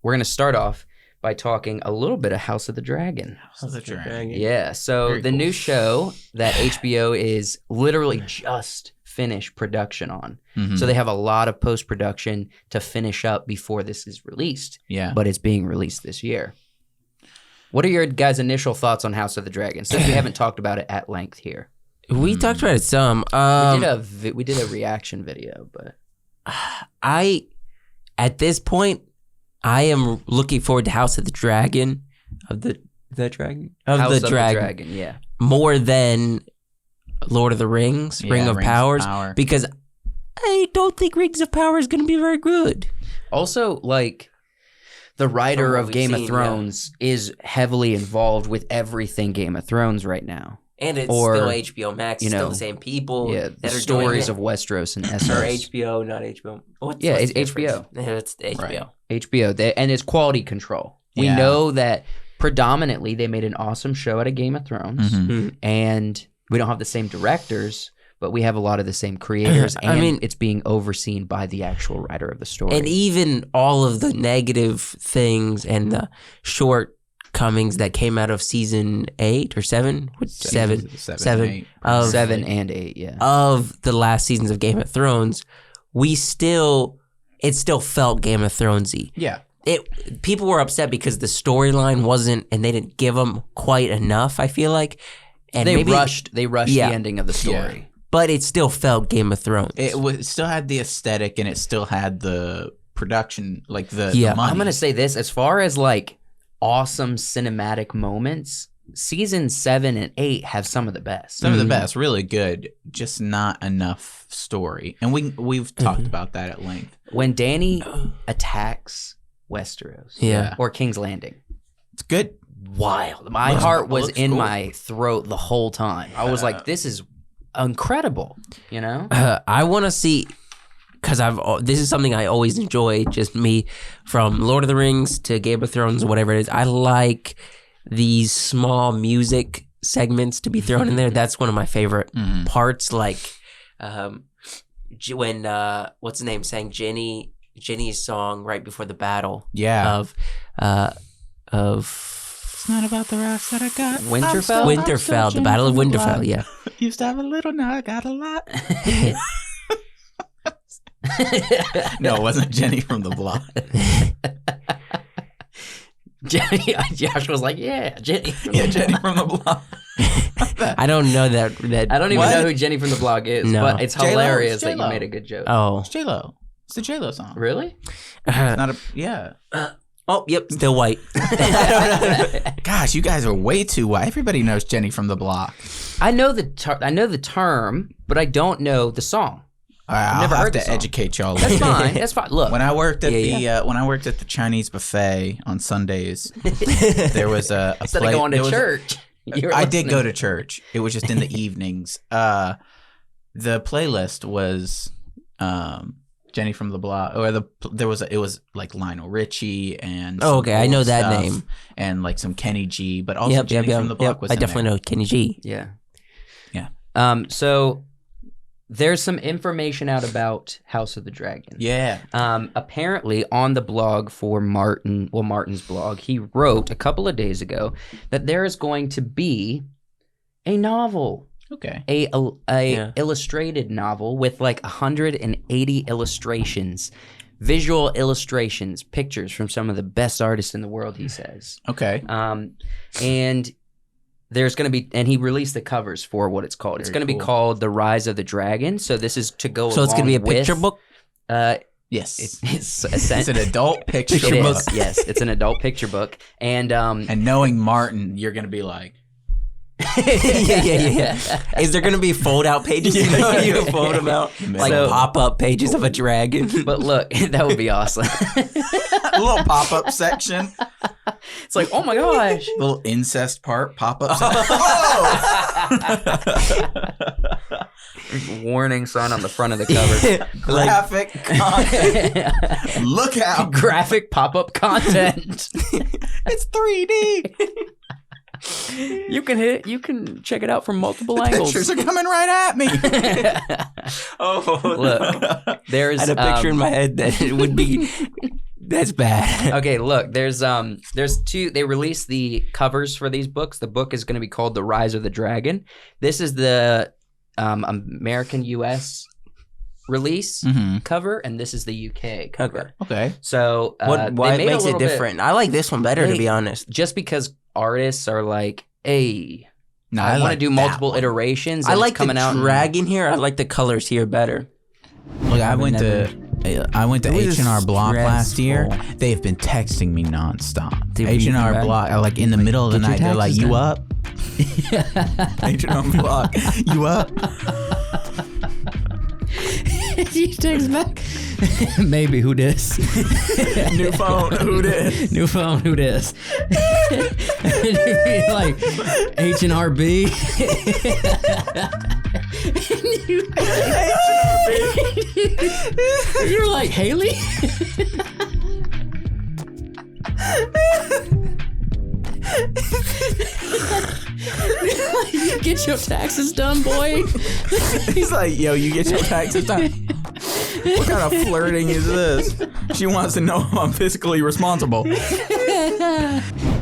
we're going to start off by talking a little bit of House of the Dragon. House of the Dragon. Yeah, so Very the cool. new show that HBO is literally just finished production on. Mhm. So they have a lot of post-production to finish up before this is released. Yeah. But it's being released this year. What are your guys' initial thoughts on House of the Dragon? Since we haven't talked about it at length here. We talked about it some. We did a reaction video, but At this point, I am looking forward to House of the Dragon. Of the Dragon? House of the Dragon, yeah. More than Lord of the Rings, Ring of Powers. Because I don't think Rings of Power is going to be very good. Also, like, the writer From what of we've Game seen, of Thrones is heavily involved with everything Game of Thrones right now. And it's Or, still HBO Max, you still know, the same people. Yeah, that the are stories doing of Westeros and it. Or Essos. HBO, not HBO. Yeah, what's it's the difference? HBO. Yeah, it's HBO. HBO, and it's quality control. We Yeah. know that predominantly they made an awesome show out of Game of Thrones, Mhm. and we don't have the same directors, but we have a lot of the same creators, and I mean, it's being overseen by the actual writer of the story. And even all of the negative things and the shortcomings that came out of season 8 or 7? Seven. Eight. Of 7 and 8, yeah. of the last seasons of Game of Thrones, it still felt Game of Thronesy. Yeah. People were upset because the storyline wasn't, and they didn't give them quite enough, I feel like. And They maybe, rushed Yeah. the ending of the story. but it still felt Game of Thrones. It still had the aesthetic and it still had the production, like the Yeah. money. I'm going to say this, as far as like awesome cinematic moments, season 7 and 8 have some of the best. Some of the best, really good, just not enough story. And we've talked about that at length. When Dany attacks Westeros, Yeah. or King's Landing, It's good. wild. My Looks- heart was looks in cool. my throat the whole time. I was like, this is incredible, you know? I want to see, because this is something I always enjoy, just me, from Lord of the Rings to Game of Thrones, whatever it is. I like these small music segments to be thrown in there. That's one of my favorite parts. Like when what's his name sang Jenny's song right before the battle. Yeah. Of It's not about the rocks that I got. Winterfell? Winterfell, the Battle of Winterfell. Yeah. Used to have a little, now I got a lot. No, it wasn't Jenny from the block. Josh was like, yeah, Jenny. Yeah, Jenny from the block. I don't know that. I don't even What? know who Jenny from the blog is, No. but it's J-Lo, hilarious it's that you J-Lo. made a good joke. Oh. It's J-Lo. It's the J-Lo song. Really? Not a, yeah. Oh, yep, still white. Gosh, you guys are way too white. Everybody knows Jenny from the block. I know the term, but I don't know the song. I'll never have heard the to song. educate y'all. That's later. fine. That's fine. Look, When I worked at Yeah, when I worked at the Chinese buffet on Sundays, there was a instead play, of going there to was a- church, you were I did go listening. to church. It was just in the evenings. The playlist was Jenny from the Block, or it was like Lionel Richie and Oh, some okay, I old know that stuff, name. and like some Kenny G, but also Jenny from the Block was I in definitely there. know Kenny G. Yeah. Yeah. So there's some information out about House of the Dragon. Yeah. Apparently on the blog for Martin's blog, he wrote a couple of days ago that there is going to be a novel, Okay. a illustrated novel with like 180 illustrations, visual illustrations, pictures from some of the best artists in the world, he says. Okay. And there's going to be, and he released the covers for what it's called. It's Very going to be cool. called The Rise of the Dragon. So this is to go So it's going to be a picture book? Yes. It's It's an adult picture It book. is, yes. It's an adult picture book. And And knowing Martin, you're gonna be like, yeah. Is there going to be fold-out pages? You know, you can fold them out. Like So- pop-up pages of a dragon. but look, that would be awesome. a little pop-up section, It's like, oh my gosh. little incest part, pop-up. Warning sign on the front of the cover. Graphic content. Look out! Graphic pop-up content. It's 3D. You can check it out from multiple angles. Pictures are coming right at me. Oh, Look, there's I had a picture in my head that it would be That's bad. Okay, look, there's two. They released the covers for these books. The book is going to be called The Rise of the Dragon. This is the American U.S. release cover, and this is the UK cover. Okay. So Why it makes it different? I like this one better, to be honest. Just because artists are like, hey, No, I want to like do that multiple one. iterations. I and like it's coming the out. dragon here. I like the colors here better. Look, I went to Who is H&R Block last year. stressful? They've been texting me nonstop. Did we come H&R back? Block, like in the middle of the Get your night, they're like, taxes "You done." up?" H&R Block, "You up?" He takes back. Maybe who dis? New phone, who this? New phone, who dis? Like H&RB. You're like Haley. You get your taxes done, boy. He's like, "Yo, you get your taxes done." What kind of flirting is this? She wants to know if I'm fiscally responsible.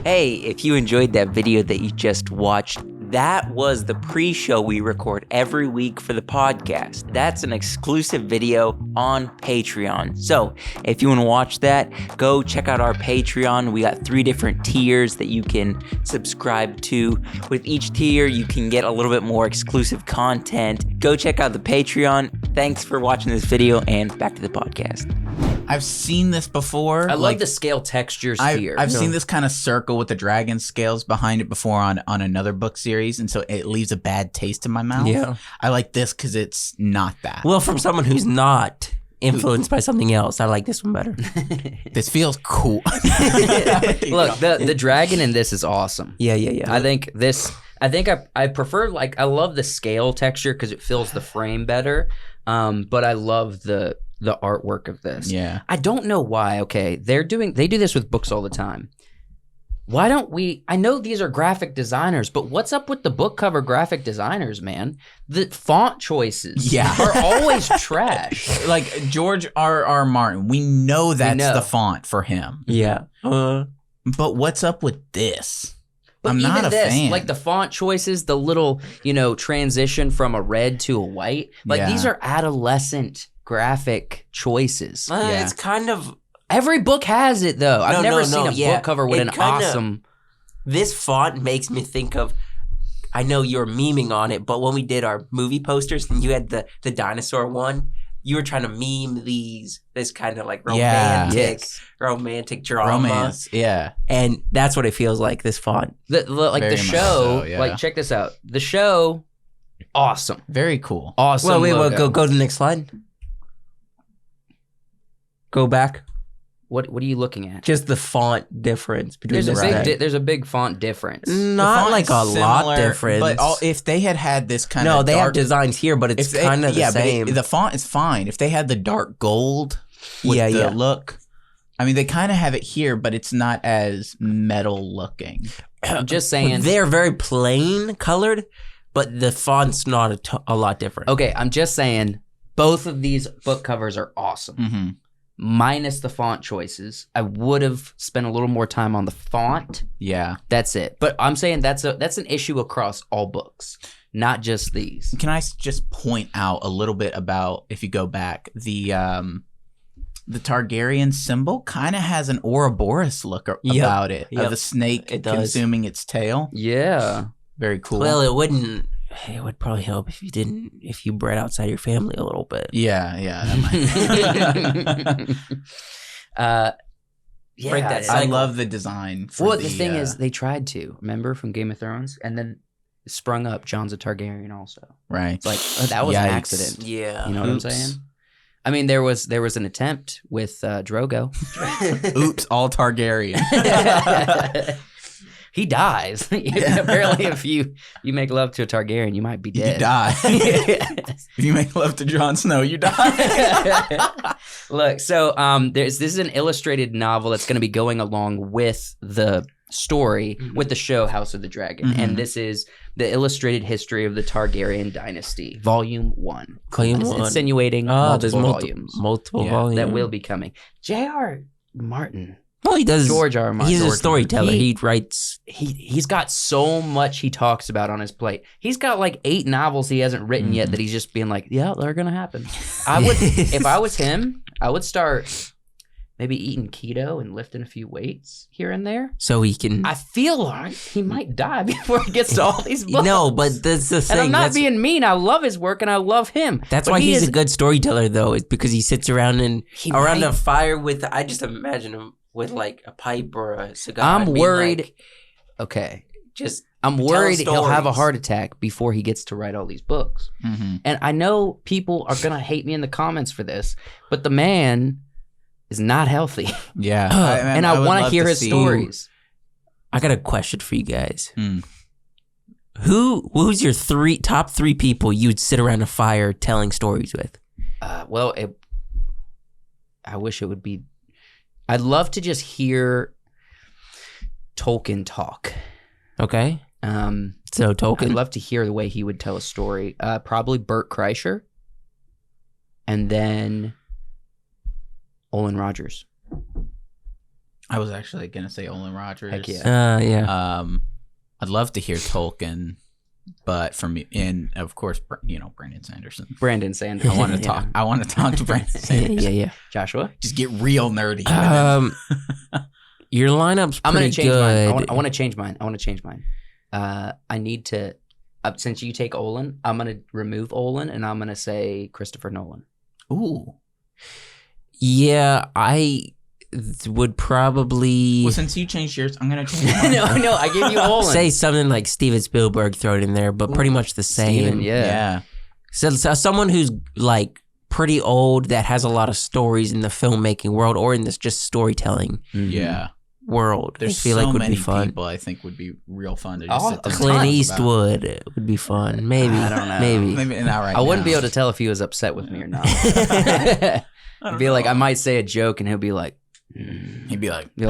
Hey, if you enjoyed that video that you just watched, that was the pre-show we record every week for the podcast. That's an exclusive video on Patreon. So if you want to watch that, go check out our Patreon. We got 3 different tiers that you can subscribe to. With each tier, you can get a little bit more exclusive content. Go check out the Patreon. Thanks for watching this video, and back to the podcast. I've seen this before. I love the scale textures here. I've seen this kind of circle with the dragon scales behind it before on another book series, and so it leaves a bad taste in my mouth. Yeah. I like this because it's not that. Well, from someone who's not influenced by something else, I like this one better. This feels cool. Look, the dragon in this is awesome. Yeah. I think I prefer, like, I love the scale texture because it fills the frame better. But I love the artwork of this. Yeah. I don't know why. Okay, they do this with books all the time. Why don't we? I know these are graphic designers, but what's up with the book cover graphic designers, man? The font choices, are always trash. Like George R. Martin, we know that's know. the font for him. Yeah. But what's up with this? But I'm not a fan. Like the font choices, the little, transition from a red to a white. Like Yeah. these are adolescent graphic choices. Yeah. It's kind of... Every book has it though. I've never seen a yeah. book cover with It an kinda- awesome. This font makes me think of... I know you're memeing on it, but when we did our movie posters and you had the dinosaur one, you were trying to meme this kind of like romantic drama. Romance. Yeah. And that's what it feels like, this font. The Very much show, so, yeah. like check this out. The show, awesome, Very cool. awesome. Well, wait, logo. go to the next slide. Go back. What are you looking at? Just the font difference between There's a this big there's a big font difference. Not like a lot difference. But if they had this kind of no, they have dark, designs here, but it's kind of the same. But the font is fine. If they had the dark gold with the look, I mean, they kind of have it here, but it's not as metal looking. I'm just saying. They're very plain colored, but the font's not a lot different. Okay, I'm just saying. Both of these book covers are awesome. Mm-hmm. Minus the font choices. I would have spent a little more time on the font. Yeah. That's it. But I'm saying that's an issue across all books, not just these. Can I just point out a little bit about, if you go back, the Targaryen symbol kind of has an Ouroboros look about it, of the snake consuming its tail. Yeah. Very cool. Well, it would probably help if you bred outside your family a little bit. Yeah, that might. Yeah, Break that I cycle. love the design. For well, the thing is, they tried to, remember, from Game of Thrones, and then it sprung up Jon's a Targaryen also. right. It's like, that was an Yikes. accident. Yeah. You know what I'm saying? I mean, there was an attempt with Drogo. Oops, all Targaryen. He dies. Apparently, if you make love to a Targaryen, you might be dead. You die. If you make love to Jon Snow, you die. Look, so this is an illustrated novel that's going to be going along with the story, with the show House of the Dragon, and this is the illustrated history of the Targaryen dynasty, Volume 1. Volume It's 1. insinuating There's multiple volumes. multiple Yeah, volumes that will be coming. JR, Martin. Well, he does. George R. R. Martin. He's a storyteller. He- He writes. He's got so much he talks about on his plate. He's got like 8 novels he hasn't written yet that he's just being like, yeah, they're gonna happen. I would, if I was him, I would start maybe eating keto and lifting a few weights here and there. So he can. I feel like he might die before he gets to all these books. No, but that's the thing. And I'm not that's, being mean. I love his work and I love him. That's But why he he's is- a good storyteller, though. It's because he sits around He around might- a fire with. I just imagine him with like a pipe or a cigar. I'm and being worried. like, Okay. just I'm worried he'll have a stories. heart attack before he gets to write all these books. Mm-hmm. And I know people are going to hate me in the comments for this, but the man is not healthy. Yeah, And I would want to love hear his see- stories. I got a question for you guys. Mm. Who's your top three people you'd sit around a fire telling stories with? Well, I wish it would be. I'd love to just hear Tolkien talk. Okay, so I'd Tolkien. love to hear the way he would tell a story. Probably Bert Kreischer, and then Olin Rogers. I was actually gonna say Olin Rogers. Heck yeah. Yeah. I'd love to hear Tolkien, but for me, and of course, Brandon Sanderson. Brandon Sanders. I want to Yeah. talk. I want to talk to Brandon Sanderson. yeah. Joshua. Just get real nerdy. Your lineup's I'm gonna pretty change good. mine. I want to change mine. I need to. Since you take Olin, I'm gonna remove Olin, and I'm gonna say Christopher Nolan. Ooh. Yeah, I would probably Well, since you changed yours, I'm gonna change mine. no, I gave you Olin. say something like Steven Spielberg, throw it in there, but pretty much the same. Steven, yeah. Yeah. So someone who's like pretty old that has a lot of stories in the filmmaking world or in this just storytelling Yeah. world. There's I feel so like would many be fun. people I think would be real fun to just Oh, sit there and Clint talk Eastwood would be fun. Maybe. I don't know. about. Maybe. Maybe not right I wouldn't now. be able to tell if he was upset with me or not. I I'd don't be like, know. I might say a joke, and he'll be like, He'd be like, "You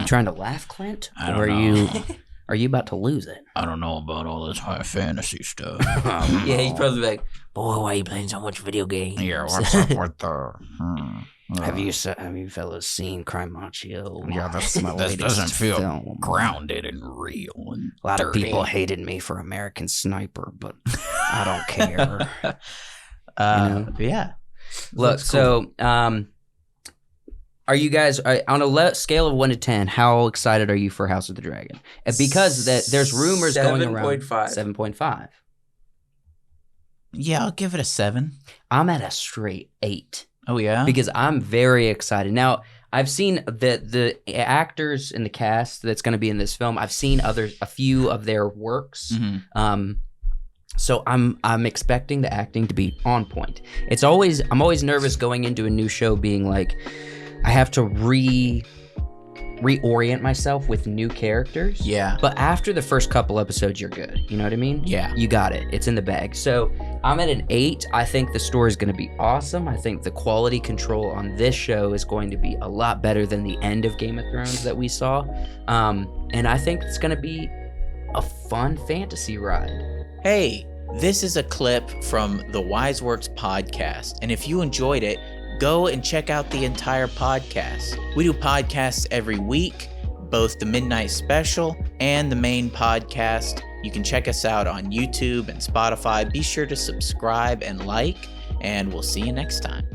trying to laugh, Clint? I don't Or know. are you about to lose it?" I don't know about all this high fantasy stuff. Yeah, he'd probably be like, boy, why are you playing so much video games? Yeah, what's up with the? Have you fellas seen Crime Machio? Yeah, this My latest doesn't feel film. grounded and real. And A lot of dirty. people hated me for American Sniper, but I don't care. Yeah. Look, Looks cool. so are you guys on a scale of 1 to 10? How excited are you for House of the Dragon? And because there's rumors going around 7.5. 7.5. Yeah, I'll give it a 7. I'm at a straight 8 Oh yeah. because I'm very excited. Now, I've seen the actors in the cast that's going to be in this film. I've seen a few of their works. Mhm. So I'm expecting the acting to be on point. I'm always nervous going into a new show being like, I have to reorient myself with new characters. Yeah. But after the first couple episodes, you're good. You know what I mean? Yeah. You got it. It's in the bag. So I'm at an 8. I think the story is going to be awesome. I think the quality control on this show is going to be a lot better than the end of Game of Thrones that we saw. And I think it's going to be a fun fantasy ride. Hey, this is a clip from the WiseWorks podcast, and if you enjoyed it, go and check out the entire podcast. We do podcasts every week, both the Midnight Special and the main podcast. You can check us out on YouTube and Spotify. Be sure to subscribe and like, and we'll see you next time.